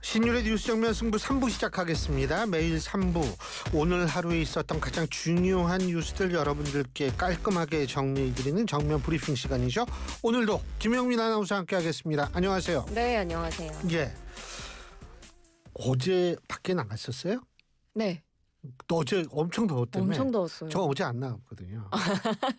신율의 뉴스 정면 승부 3부 시작하겠습니다. 매일 3부 오늘 하루에 있었던 가장 중요한 뉴스들 여러분들께 깔끔하게 정리해드리는 정면 브리핑 시간이죠. 오늘도 김영민 아나운서와 함께하겠습니다. 안녕하세요. 네, 안녕하세요. 예. 어제 밖에 나갔었어요? 네. 어제 엄청 더웠다며? 엄청 더웠어요. 저 어제 안 나갔거든요.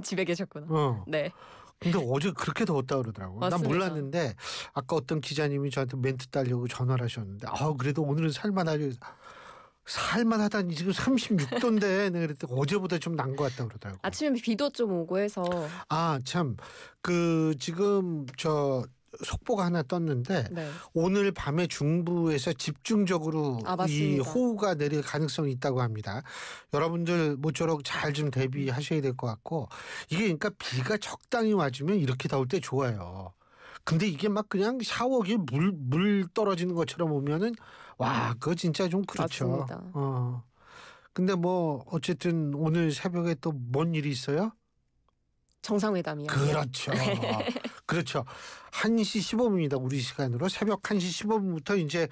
집에 계셨구나. 네. 근데 어제 그렇게 더웠다 그러더라고. 난 몰랐는데 아까 어떤 기자님이 저한테 멘트 따려고 전화를 하셨는데 그래도 오늘은 살만하다니 지금 36도인데 내가 그랬더니 어제보다 좀 난 것 같다 그러더라고. 아침에 비도 좀 오고 해서. 참 지금 속보가 하나 떴는데 네. 오늘 밤에 중부에서 집중적으로 이 맞습니다. 호우가 내릴 가능성이 있다고 합니다. 여러분들 모쪼록 잘 좀 대비하셔야 될 것 같고, 이게 그러니까 비가 적당히 와주면 이렇게 더울 때 좋아요. 근데 이게 막 그냥 샤워기에 물 떨어지는 것처럼 오면은 그거 진짜 좀 그렇죠. 맞습니다. 근데 뭐 어쨌든 오늘 새벽에 또 뭔 일이 있어요? 정상회담이요. 그렇죠. 그렇죠. 1시 15분입니다. 우리 시간으로 새벽 1시 15분부터 이제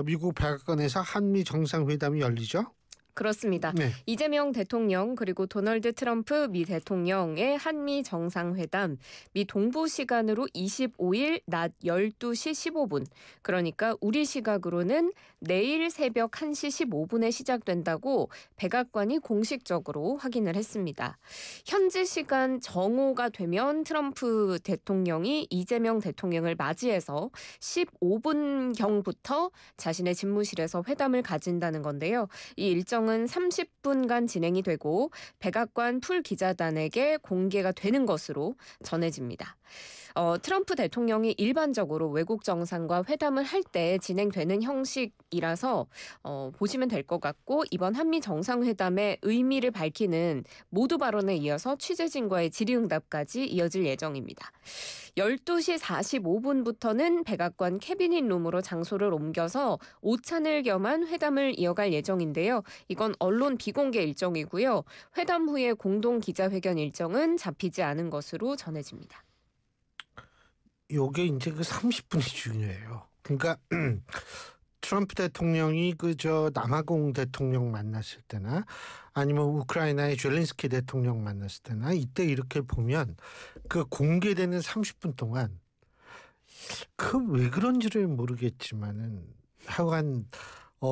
미국 백악관에서 한미 정상회담이 열리죠. 그렇습니다. 네. 이재명 대통령 그리고 도널드 트럼프 미 대통령의 한미 정상회담, 미 동부 시간으로 25일 낮 12시 15분, 그러니까 우리 시각으로는 내일 새벽 1시 15분에 시작된다고 백악관이 공식적으로 확인을 했습니다. 현지 시간 정오가 되면 트럼프 대통령이 이재명 대통령을 맞이해서 15분경부터 자신의 집무실에서 회담을 가진다는 건데요. 이 일정은 30분간 진행이 되고 백악관 풀 기자단에게 공개가 되는 것으로 전해집니다. 트럼프 대통령이 일반적으로 외국 정상과 회담을 할 때 진행되는 형식이라서 보시면 될 것 같고, 이번 한미 정상회담의 의미를 밝히는 모두 발언에 이어서 취재진과의 질의응답까지 이어질 예정입니다. 12시 45분부터는 백악관 캐비닛 룸으로 장소를 옮겨서 오찬을 겸한 회담을 이어갈 예정인데요. 이건 언론 비공개 일정이고요. 회담 후에 공동 기자회견 일정은 잡히지 않은 것으로 전해집니다. 요게 이제 그 30분이 중요해요. 그러니까 트럼프 대통령이 남아공 대통령 만났을 때나 아니면 우크라이나의 젤렌스키 대통령 만났을 때나 이때 이렇게 보면 그 공개되는 30분 동안 왜 그런지를 모르겠지만은 하여간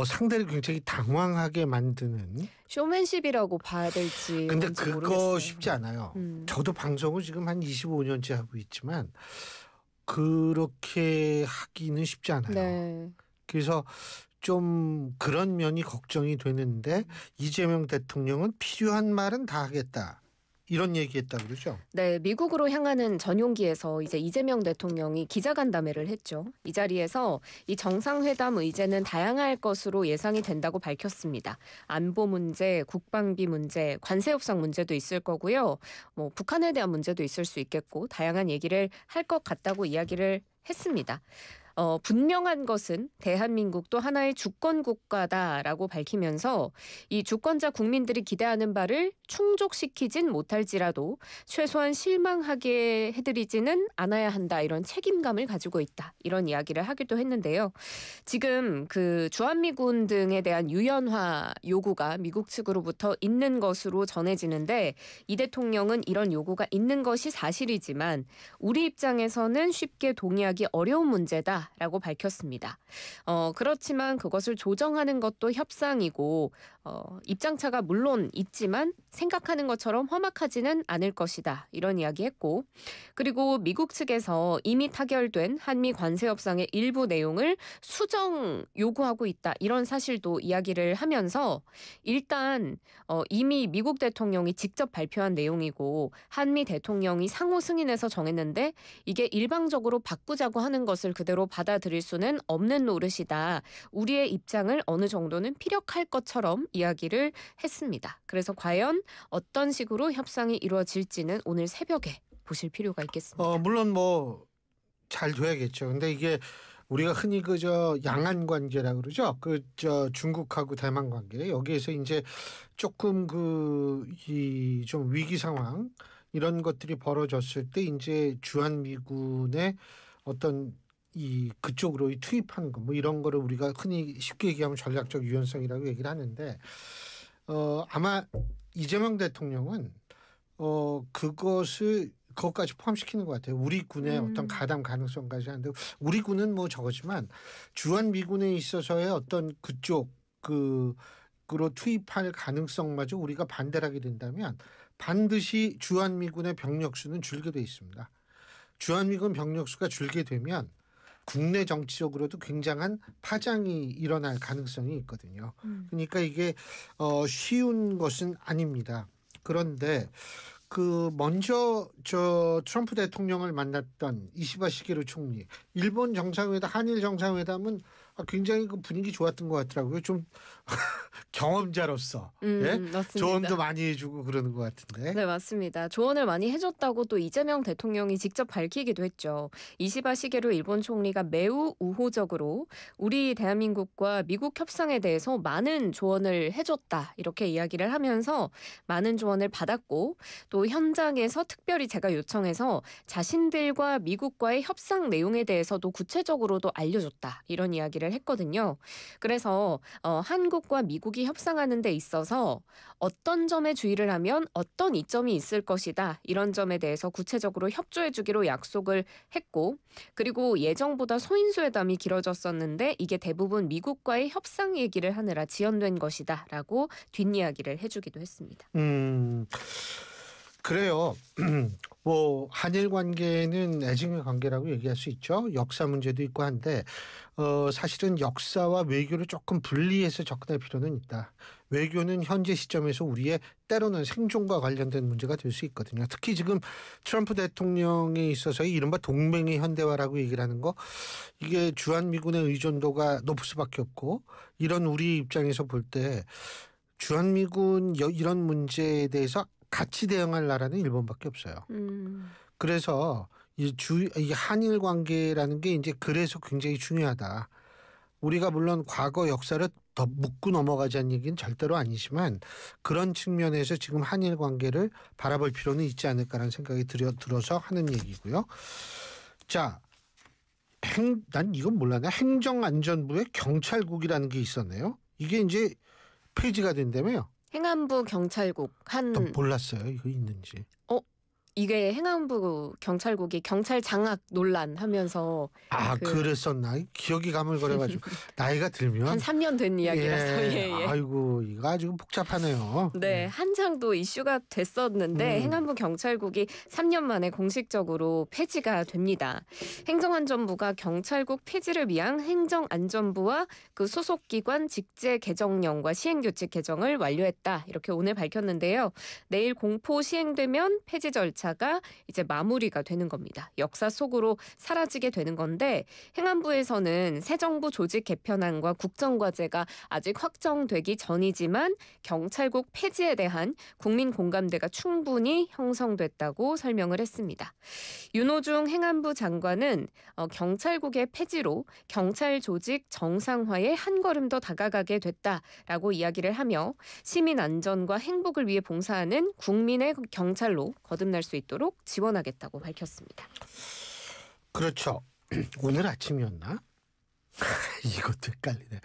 상대를 굉장히 당황하게 만드는 쇼맨십이라고 봐야 될지. 근데 그거 모르겠어요. 쉽지 않아요. 저도 방송을 지금 한 25년째 하고 있지만 그렇게 하기는 쉽지 않아요. 네. 그래서 좀 그런 면이 걱정이 되는데 이재명 대통령은 필요한 말은 다 하겠다. 이런 얘기했다 그러죠? 네, 미국으로 향하는 전용기에서 이제 이재명 대통령이 기자간담회를 했죠. 이 자리에서 이 정상회담 의제는 다양할 것으로 예상이 된다고 밝혔습니다. 안보 문제, 국방비 문제, 관세 협상 문제도 있을 거고요. 북한에 대한 문제도 있을 수 있겠고 다양한 얘기를 할 것 같다고 이야기를 했습니다. 분명한 것은 대한민국도 하나의 주권 국가다라고 밝히면서 이 주권자 국민들이 기대하는 바를 충족시키진 못할지라도 최소한 실망하게 해드리지는 않아야 한다, 이런 책임감을 가지고 있다, 이런 이야기를 하기도 했는데요. 지금 주한미군 등에 대한 유연화 요구가 미국 측으로부터 있는 것으로 전해지는데, 이 대통령은 이런 요구가 있는 것이 사실이지만 우리 입장에서는 쉽게 동의하기 어려운 문제다 라고 밝혔습니다. 그렇지만 그것을 조정하는 것도 협상이고 입장차가 물론 있지만 생각하는 것처럼 험악하지는 않을 것이다, 이런 이야기했고, 그리고 미국 측에서 이미 타결된 한미 관세 협상의 일부 내용을 수정 요구하고 있다, 이런 사실도 이야기를 하면서 일단 이미 미국 대통령이 직접 발표한 내용이고 한미 대통령이 상호 승인해서 정했는데 이게 일방적으로 바꾸자고 하는 것을 그대로 받아들일 수는 없는 노릇이다. 우리의 입장을 어느 정도는 피력할 것처럼 이야기를 했습니다. 그래서 과연 어떤 식으로 협상이 이루어질지는 오늘 새벽에 보실 필요가 있겠습니다. 물론 잘 돼야겠죠. 근데 이게 우리가 흔히 양안 관계라 그러죠. 중국하고 대만 관계, 여기에서 이제 조금 이 좀 위기 상황 이런 것들이 벌어졌을 때 이제 주한미군의 어떤 이 그쪽으로 투입하는 거 뭐 이런 거를 우리가 흔히 쉽게 얘기하면 전략적 유연성이라고 얘기를 하는데 아마 이재명 대통령은 그것까지 포함시키는 것 같아요. 우리 군의 어떤 가담 가능성까지 하는데 우리 군은 뭐 저거지만 주한미군에 있어서의 어떤 그쪽 그로 투입할 가능성마저 우리가 반대를 하게 된다면 반드시 주한미군의 병력 수는 줄게 돼 있습니다. 주한미군 병력 수가 줄게 되면 국내 정치적으로도 굉장한 파장이 일어날 가능성이 있거든요. 그러니까 이게 쉬운 것은 아닙니다. 그런데 먼저 트럼프 대통령을 만났던 이시바 시게루 총리, 일본 정상회담, 한일 정상회담은 굉장히 그 분위기 좋았던 것 같더라고요. 좀 경험자로서 맞습니다. 조언도 많이 해주고 그러는 것 같은데. 네, 맞습니다. 조언을 많이 해줬다고 또 이재명 대통령이 직접 밝히기도 했죠. 이시바 시게루 일본 총리가 매우 우호적으로 우리 대한민국과 미국 협상에 대해서 많은 조언을 해줬다 이렇게 이야기를 하면서 많은 조언을 받았고 또 현장에서 특별히 제가 요청해서 자신들과 미국과의 협상 내용에 대해서도 구체적으로도 알려줬다 이런 이야기를 했거든요. 그래서 한국과 미국이 협상하는 데 있어서 어떤 점에 주의를 하면 어떤 이점이 있을 것이다. 이런 점에 대해서 구체적으로 협조해 주기로 약속을 했고 그리고 예정보다 소인수회담이 길어졌었는데 이게 대부분 미국과의 협상 얘기를 하느라 지연된 것이다. 라고 뒷이야기를 해주기도 했습니다. 그래요. 뭐 한일 관계는 애증의 관계라고 얘기할 수 있죠. 역사 문제도 있고 한데 사실은 역사와 외교를 조금 분리해서 접근할 필요는 있다. 외교는 현재 시점에서 우리의 때로는 생존과 관련된 문제가 될 수 있거든요. 특히 지금 트럼프 대통령에 있어서의 이른바 동맹의 현대화라고 얘기를 하는 거, 이게 주한미군의 의존도가 높을 수밖에 없고 이런 우리 입장에서 볼 때 주한미군 이런 문제에 대해서 같이 대응할 나라는 일본밖에 없어요. 그래서 이 한일 관계라는 게 이제 그래서 굉장히 중요하다. 우리가 물론 과거 역사를 더 묻고 넘어가자는 얘기는 절대로 아니지만 그런 측면에서 지금 한일 관계를 바라볼 필요는 있지 않을까라는 생각이 들어서 하는 얘기고요. 자, 난 이건 몰랐네. 행정안전부에 경찰국이라는 게 있었네요. 이게 이제 폐지가 된다며요. 행안부 경찰국 난 몰랐어요. 이거 있는지. 이게 행안부 경찰국이 경찰 장악 논란 하면서 그랬었나? 기억이 가물거려가지고 나이가 들면 한 3년 된 이야기라서 예. 아이고 이거 아주 복잡하네요. 네, 한창 또 이슈가 됐었는데 행안부 경찰국이 3년 만에 공식적으로 폐지가 됩니다. 행정안전부가 경찰국 폐지를 위한 행정안전부와 그 소속기관 직제 개정령과 시행규칙 개정을 완료했다. 이렇게 오늘 밝혔는데요. 내일 공포 시행되면 폐지 절차가 이제 마무리가 되는 겁니다. 역사 속으로 사라지게 되는 건데 행안부에서는 새 정부 조직 개편안과 국정과제가 아직 확정되기 전이지만 경찰국 폐지에 대한 국민 공감대가 충분히 형성됐다고 설명을 했습니다. 윤호중 행안부 장관은 경찰국의 폐지로 경찰 조직 정상화에 한 걸음 더 다가가게 됐다라고 이야기를 하며 시민 안전과 행복을 위해 봉사하는 국민의 경찰로 거듭날 수 있도록 지원하겠다고 밝혔습니다. 그렇죠. 오늘 아침이었나? 이것도 헷갈리네.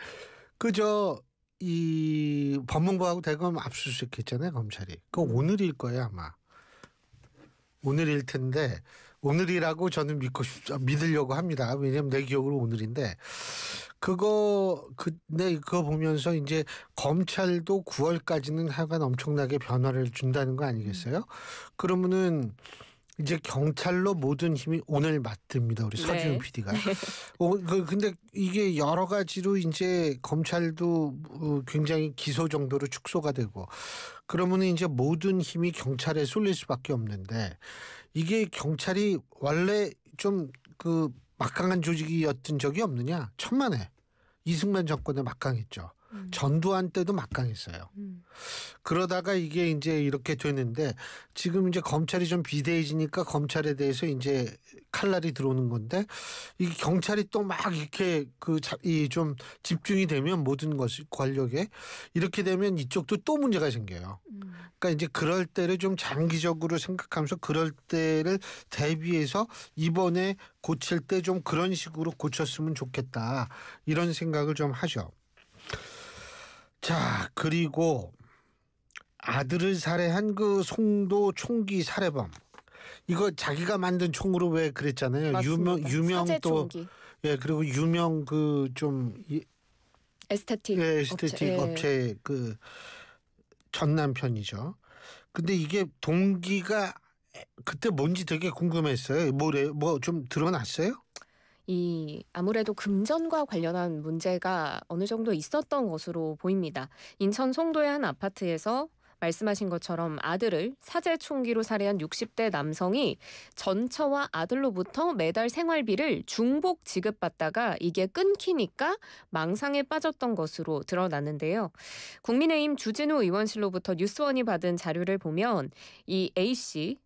이 법무부하고 대검 압수수색했잖아요, 검찰이. 그거 오늘일 거예요, 아마. 오늘일 텐데 오늘이라고 저는 믿으려고 합니다. 왜냐하면 내 기억으로 오늘인데 그거 보면서 이제 검찰도 9월까지는 하여간 엄청나게 변화를 준다는 거 아니겠어요? 그러면은 이제 경찰로 모든 힘이 오늘 맞듭니다. 우리 서지훈 PD가. 근데 이게 여러 가지로 이제 검찰도 굉장히 기소 정도로 축소가 되고 그러면 이제 모든 힘이 경찰에 쏠릴 수밖에 없는데 이게 경찰이 원래 좀 막강한 조직이었던 적이 없느냐? 천만에. 이승만 정권에 막강했죠. 전두환 때도 막강했어요. 그러다가 이게 이제 이렇게 되는데 지금 이제 검찰이 좀 비대해지니까 검찰에 대해서 이제 칼날이 들어오는 건데 이 경찰이 또 막 이렇게 이 좀 집중이 되면 모든 것이 권력에 이렇게 되면 이쪽도 또 문제가 생겨요. 그러니까 이제 그럴 때를 좀 장기적으로 생각하면서 그럴 때를 대비해서 이번에 고칠 때 좀 그런 식으로 고쳤으면 좋겠다 이런 생각을 좀 하죠. 자, 그리고 아들을 살해한 그 송도 총기 살해범. 이거 자기가 만든 총으로 왜 그랬잖아요. 맞습니다. 유명 사제 또 총기. 예, 그리고 유명 그 좀 에스테틱 에스테틱 업체 그 전 남편이죠. 근데 이게 동기가 그때 뭔지 되게 궁금했어요. 뭐 좀 드러났어요? 이 아무래도 금전과 관련한 문제가 어느 정도 있었던 것으로 보입니다. 인천 송도의 한 아파트에서 말씀하신 것처럼 아들을 사제 총기로 살해한 60대 남성이 전처와 아들로부터 매달 생활비를 중복 지급받다가 이게 끊기니까 망상에 빠졌던 것으로 드러났는데요. 국민의힘 주진우 의원실로부터 뉴스원이 받은 자료를 보면 이 A씨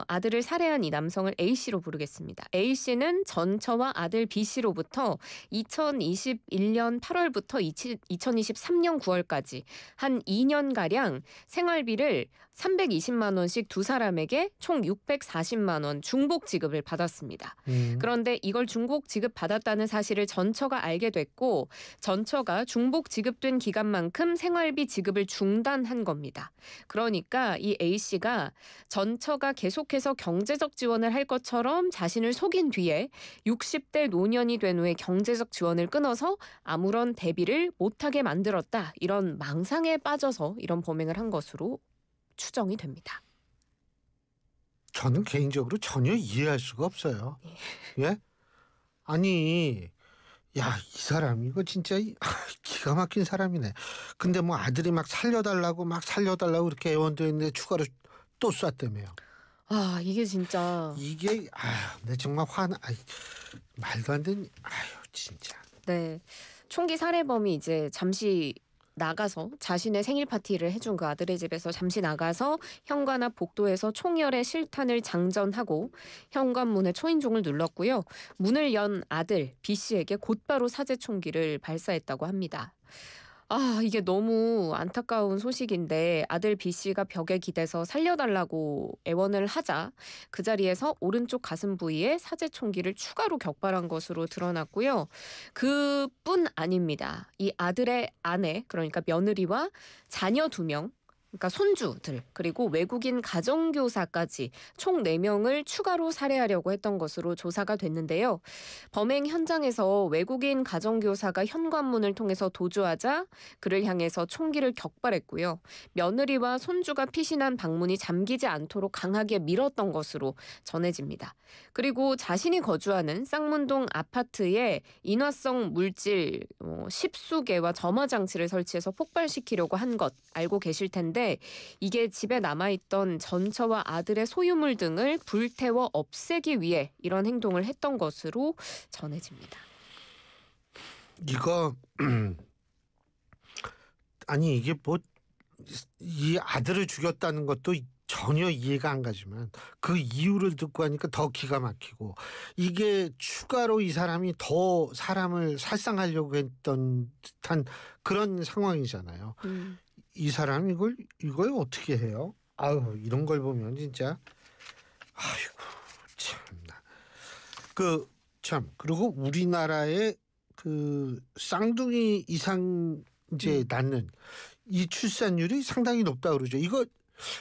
아들을 살해한 이 남성을 A씨로 부르겠습니다. A씨는 전처와 아들 B씨로부터 2021년 8월부터 2023년 9월까지 한 2년가량 생활비를 320만 원씩 두 사람에게 총 640만 원 중복 지급을 받았습니다. 그런데 이걸 중복 지급받았다는 사실을 전처가 알게 됐고 전처가 중복 지급된 기간만큼 생활비 지급을 중단한 겁니다. 그러니까 이 A씨가 전처가 계속해서 경제적 지원을 할 것처럼 자신을 속인 뒤에 60대 노년이 된 후에 경제적 지원을 끊어서 아무런 대비를 못하게 만들었다. 이런 망상에 빠져서 이런 범행을 한 것으로 추정이 됩니다. 저는 개인적으로 전혀 이해할 수가 없어요. 예? 아니, 야, 이 사람 이거 진짜 기가 막힌 사람이네. 근데 뭐 아들이 막 살려달라고 이렇게 애원도했는데 추가로 또 쐈다며요. 아, 이게 진짜 이게 내 정말 말도 안 되는 진짜. 네. 총기 살해범이 이제 잠시 나가서 자신의 생일 파티를 해준 그 아들의 집에서 잠시 나가서 현관 앞 복도에서 총열의 실탄을 장전하고 현관문에 초인종을 눌렀고요. 문을 연 아들 B씨에게 곧바로 사제 총기를 발사했다고 합니다. 이게 너무 안타까운 소식인데 아들 B씨가 벽에 기대서 살려달라고 애원을 하자 그 자리에서 오른쪽 가슴 부위에 사제 총기를 추가로 격발한 것으로 드러났고요. 그뿐 아닙니다. 이 아들의 아내 그러니까 며느리와 자녀 2명 그러니까 손주들 그리고 외국인 가정교사까지 총 4명을 추가로 살해하려고 했던 것으로 조사가 됐는데요. 범행 현장에서 외국인 가정교사가 현관문을 통해서 도주하자 그를 향해서 총기를 격발했고요. 며느리와 손주가 피신한 방문이 잠기지 않도록 강하게 밀었던 것으로 전해집니다. 그리고 자신이 거주하는 쌍문동 아파트에 인화성 물질 10수개와 점화 장치를 설치해서 폭발시키려고 한 것 알고 계실 텐데 이게 집에 남아있던 전처와 아들의 소유물 등을 불태워 없애기 위해 이런 행동을 했던 것으로 전해집니다. 이거 아니 이게 뭐 이 아들을 죽였다는 것도 전혀 이해가 안 가지만 그 이유를 듣고 하니까 더 기가 막히고 이게 추가로 이 사람이 더 사람을 살상하려고 했던 듯한 그런 상황이잖아요. 이 사람 이걸 어떻게 해요? 이런 걸 보면 진짜 참나. 그리고 우리나라의 그 쌍둥이 이상 이제 낳는 이 출산율이 상당히 높다 그러죠. 이거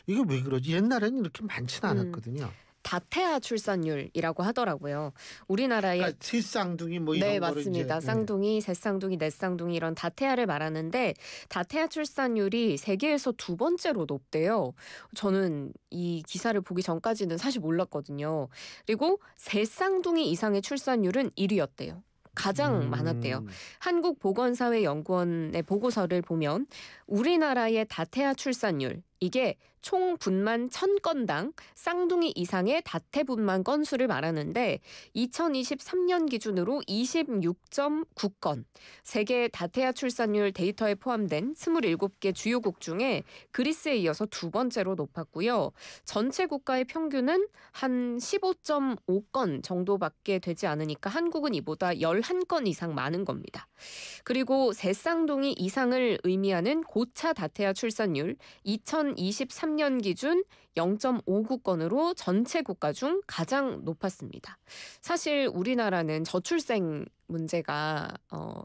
왜 그러지? 옛날에는 이렇게 많지는 않았거든요. 다태아 출산율이라고 하더라고요. 우리나라의 그러니까 셋쌍둥이 뭐 이런 네, 거를 맞습니다. 이제, 쌍둥이, 셋쌍둥이, 넷쌍둥이 이런 다태아를 말하는데 다태아 출산율이 세계에서 2번째로 높대요. 저는 이 기사를 보기 전까지는 사실 몰랐거든요. 그리고 셋쌍둥이 이상의 출산율은 1위였대요. 가장 많았대요. 한국보건사회연구원의 보고서를 보면 우리나라의 다태아 출산율 이게 총 분만 1000건당 쌍둥이 이상의 다태분만 건수를 말하는데 2023년 기준으로 26.9건, 세계 다태아 출산율 데이터에 포함된 27개 주요국 중에 그리스에 이어서 두 번째로 높았고요. 전체 국가의 평균은 한 15.5건 정도밖에 되지 않으니까 한국은 이보다 11건 이상 많은 겁니다. 그리고 새 쌍둥이 이상을 의미하는 고차 다태아 출산율 2023년 기준 0.59건으로 전체 국가 중 가장 높았습니다. 사실 우리나라는 저출생 문제가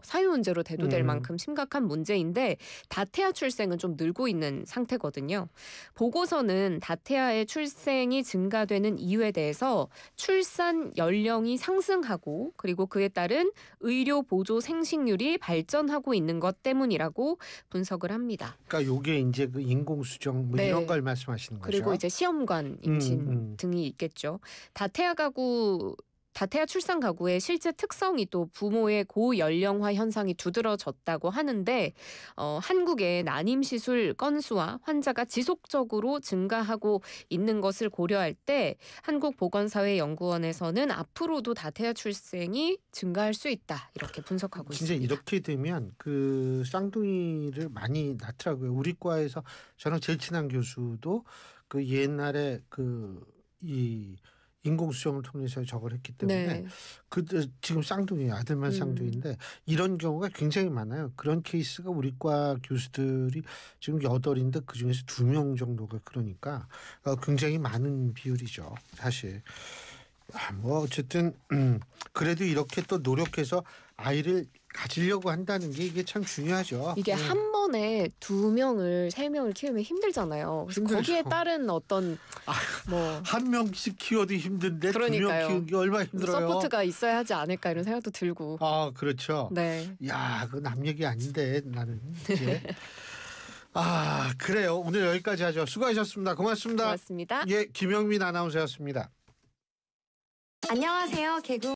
사회 문제로 대두될 만큼 심각한 문제인데 다태아 출생은 좀 늘고 있는 상태거든요. 보고서는 다태아의 출생이 증가되는 이유에 대해서 출산 연령이 상승하고 그리고 그에 따른 의료 보조 생식률이 발전하고 있는 것 때문이라고 분석을 합니다. 그러니까 요게 이제 그 인공 수정 뭐 네. 이런 걸 말씀하시는 거죠. 그리고 이제 시험관 임신 등이 있겠죠. 다태아 출산 가구의 실제 특성이 또 부모의 고연령화 현상이 두드러졌다고 하는데 한국의 난임 시술 건수와 환자가 지속적으로 증가하고 있는 것을 고려할 때 한국보건사회연구원에서는 앞으로도 다태아 출생이 증가할 수 있다 이렇게 분석하고 진짜 있습니다. 이렇게 되면 그 쌍둥이를 많이 낳더라고요. 우리 과에서 저랑 제일 친한 교수도 그 옛날에 이 인공수정을 통해서 저걸 했기 때문에 네. 지금 쌍둥이 아들만 쌍둥이인데 이런 경우가 굉장히 많아요. 그런 케이스가 우리 과 교수들이 지금 8인데 그중에서 2명 정도가 그러니까 굉장히 많은 비율이죠. 사실 뭐 어쨌든 그래도 이렇게 또 노력해서 아이를 가지려고 한다는 게 이게 참 중요하죠. 이게 한 번에 2명을 3명을 키우면 힘들잖아요. 그래서 힘들죠. 거기에 따른 어떤 뭐 한 명씩 키워도 힘든데 2명 그러니까요. 키우기 얼마나 힘들어요. 서포트가 있어야 하지 않을까 이런 생각도 들고. 아 그렇죠. 네. 야, 그 남 얘기 아닌데 나는 이제 그래요. 오늘 여기까지 하죠. 수고하셨습니다. 고맙습니다. 고맙습니다. 예, 김영민 아나운서였습니다. 안녕하세요. 개그